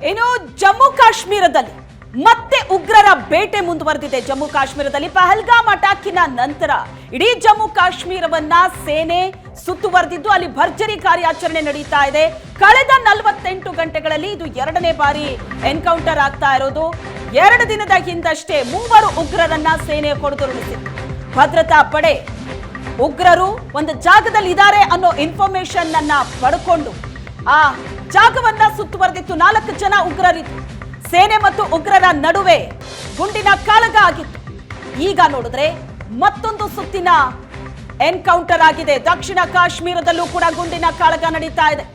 ಇನ್ನು ಜಮ್ಮು ಕಾಶ್ಮೀರದಲ್ಲಿ ಮತ್ತೆ ಉಗ್ರರ ಬೇಟೆ ಮುಂದುವರೆದಿದೆ. ಜಮ್ಮು ಕಾಶ್ಮೀರದಲ್ಲಿ ಪಹಲ್ಗಾಮ್ ಅಟ್ಯಾಕಿನ ನಂತರ ಇಡೀ ಜಮ್ಮು ಕಾಶ್ಮೀರವನ್ನ ಸೇನೆ ಸುತ್ತುವರೆದಿದ್ದು ಅಲ್ಲಿ ಭರ್ಜರಿ ಕಾರ್ಯಾಚರಣೆ ನಡೀತಾ ಇದೆ. ಕಳೆದ 48 ಗಂಟೆಗಳಲ್ಲಿ ಇದು ಎರಡನೇ ಬಾರಿ ಎನ್ಕೌಂಟರ್ ಆಗ್ತಾ ಇರೋದು. 2 ದಿನದ ಹಿಂದಷ್ಟೇ 3 ಉಗ್ರರನ್ನ ಸೇನೆ ಹೊಡೆದುರುಳಿಸಿದೆ. ಭದ್ರತಾ ಪಡೆ ಉಗ್ರರು ಒಂದು ಜಾಗದಲ್ಲಿ ಇದ್ದಾರೆ ಅನ್ನೋ ಇನ್ಫಾರ್ಮೇಶನ್ ಅನ್ನ ಪಡ್ಕೊಂಡು ಆ ಜಾಗವನ್ನ ಸುತ್ತುವರೆದಿತ್ತು. 4 ಜನ ಉಗ್ರರಿದ್ರು. ಸೇನೆ ಮತ್ತು ಉಗ್ರರ ನಡುವೆ ಗುಂಡಿನ ಕಾಳಗ ಆಗಿತ್ತು. ಈಗ ನೋಡಿದ್ರೆ ಮತ್ತೊಂದು ಸುತ್ತಿನ ಎನ್ಕೌಂಟರ್ ಆಗಿದೆ. ದಕ್ಷಿಣ ಕಾಶ್ಮೀರದಲ್ಲೂ ಕೂಡ ಗುಂಡಿನ ಕಾಳಗ ನಡೀತಾ ಇದೆ.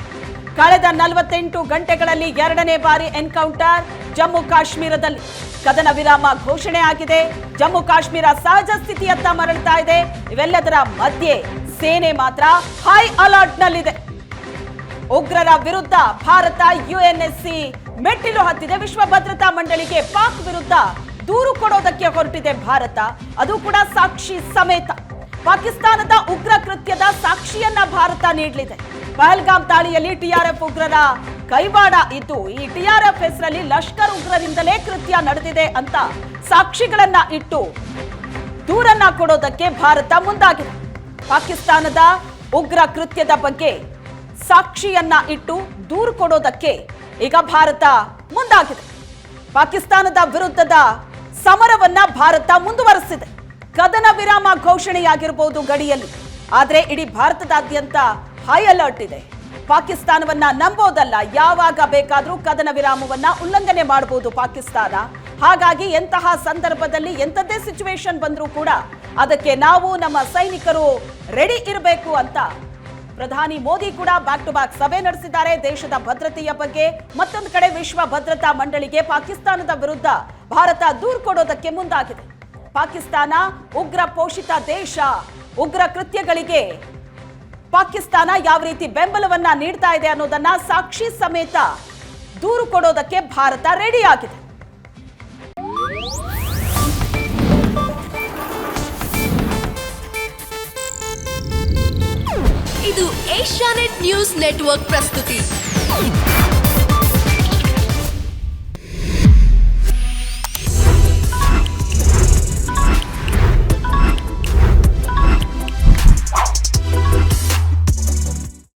ಕಳೆದ 48 ಗಂಟೆಗಳಲ್ಲಿ ಎರಡನೇ ಬಾರಿ ಎನ್ಕೌಂಟರ್ ಜಮ್ಮು ಕಾಶ್ಮೀರದಲ್ಲಿ. ಕದನ ವಿರಾಮ ಘೋಷಣೆ ಆಗಿದೆ. ಜಮ್ಮು ಕಾಶ್ಮೀರ ಸಹಜ ಸ್ಥಿತಿಯತ್ತ ಮರಳ್ತಾ ಇದೆ. ಇವೆಲ್ಲದರ ಮಧ್ಯೆ ಸೇನೆ ಮಾತ್ರ ಹೈ ಅಲರ್ಟ್ ನಲ್ಲಿದೆ. ಉಗ್ರರ ವಿರುದ್ಧ ಭಾರತ ಯುಎನ್ಎಸ್ಸಿ ಮೆಟ್ಟಿಲು ಹತ್ತಿದೆ. ವಿಶ್ವ ಭದ್ರತಾ ಮಂಡಳಿಗೆ ಪಾಕ್ ವಿರುದ್ಧ ದೂರು ಕೊಡೋದಕ್ಕೆ ಹೊರಟಿದೆ ಭಾರತ, ಅದು ಕೂಡ ಸಾಕ್ಷಿ ಸಮೇತ. ಪಾಕಿಸ್ತಾನದ ಉಗ್ರ ಕೃತ್ಯದ ಸಾಕ್ಷಿಯನ್ನ ಭಾರತ ನೀಡಲಿದೆ. ಪಹಲ್ಗಾಮ್ ದಾಳಿಯಲ್ಲಿ ಟಿಆರ್ಎಫ್ ಉಗ್ರರ ಕೈವಾಡ ಇದ್ದು ಈ ಟಿಆರ್ಎಫ್ ಹೆಸರಲ್ಲಿ ಲಷ್ಕರ್ ಉಗ್ರರಿಂದಲೇ ಕೃತ್ಯ ನಡೆದಿದೆ ಅಂತ ಸಾಕ್ಷಿಗಳನ್ನ ಇಟ್ಟು ದೂರನ್ನ ಕೊಡೋದಕ್ಕೆ ಭಾರತ ಮುಂದಾಗಿದೆ. ಪಾಕಿಸ್ತಾನದ ಉಗ್ರ ಕೃತ್ಯದ ಬಗ್ಗೆ ಸಾಕ್ಷಿಯನ್ನ ಇಟ್ಟು ದೂರು ಕೊಡೋದಕ್ಕೆ ಈಗ ಭಾರತ ಮುಂದಾಗಿದೆ. ಪಾಕಿಸ್ತಾನದ ವಿರುದ್ಧದ ಸಮರವನ್ನ ಭಾರತ ಮುಂದುವರೆಸಿದೆ. ಕದನ ವಿರಾಮ ಘೋಷಣೆಯಾಗಿರಬಹುದು ಗಡಿಯಲ್ಲಿ, ಆದರೆ ಇಡೀ ಭಾರತದಾದ್ಯಂತ ಹೈ ಅಲರ್ಟ್ ಇದೆ. ಪಾಕಿಸ್ತಾನವನ್ನ ನಂಬೋದಲ್ಲ, ಯಾವಾಗ ಬೇಕಾದರೂ ಕದನ ವಿರಾಮವನ್ನ ಉಲ್ಲಂಘನೆ ಮಾಡಬಹುದು ಪಾಕಿಸ್ತಾನ. ಹಾಗಾಗಿ ಎಂತಹ ಸಂದರ್ಭದಲ್ಲಿ ಎಂಥದ್ದೇ ಸಿಚುವೇಶನ್ ಬಂದರೂ ಕೂಡ ಅದಕ್ಕೆ ನಾವು ನಮ್ಮ ಸೈನಿಕರು ರೆಡಿ ಇರಬೇಕು ಅಂತ ಪ್ರಧಾನಿ ಮೋದಿ ಕೂಡ ಬ್ಯಾಕ್ ಟು ಬ್ಯಾಕ್ ಸಭೆ ನಡೆಸಿದ್ದಾರೆ ದೇಶದ ಭದ್ರತೆಯ ಬಗ್ಗೆ. ಮತ್ತೊಂದು ಕಡೆ ವಿಶ್ವ ಭದ್ರತಾ ಮಂಡಳಿಗೆ ಪಾಕಿಸ್ತಾನದ ವಿರುದ್ಧ ಭಾರತ ದೂರು ಕೊಡೋದಕ್ಕೆ ಮುಂದಾಗಿದೆ. ಪಾಕಿಸ್ತಾನ ಉಗ್ರ ಪೋಷಿತ ದೇಶ. ಉಗ್ರ ಕೃತ್ಯಗಳಿಗೆ ಪಾಕಿಸ್ತಾನ ಯಾವ ರೀತಿ ಬೆಂಬಲವನ್ನ ನೀಡ್ತಾ ಇದೆ ಅನ್ನೋದನ್ನ ಸಾಕ್ಷಿ ಸಮೇತ ದೂರು ಕೊಡೋದಕ್ಕೆ ಭಾರತ ರೆಡಿ ಆಗಿದೆ. ಇದು ಏಷ್ಯಾನೆಟ್ ನ್ಯೂಸ್ ನೆಟ್ವರ್ಕ್ ಪ್ರಸ್ತುತಿ.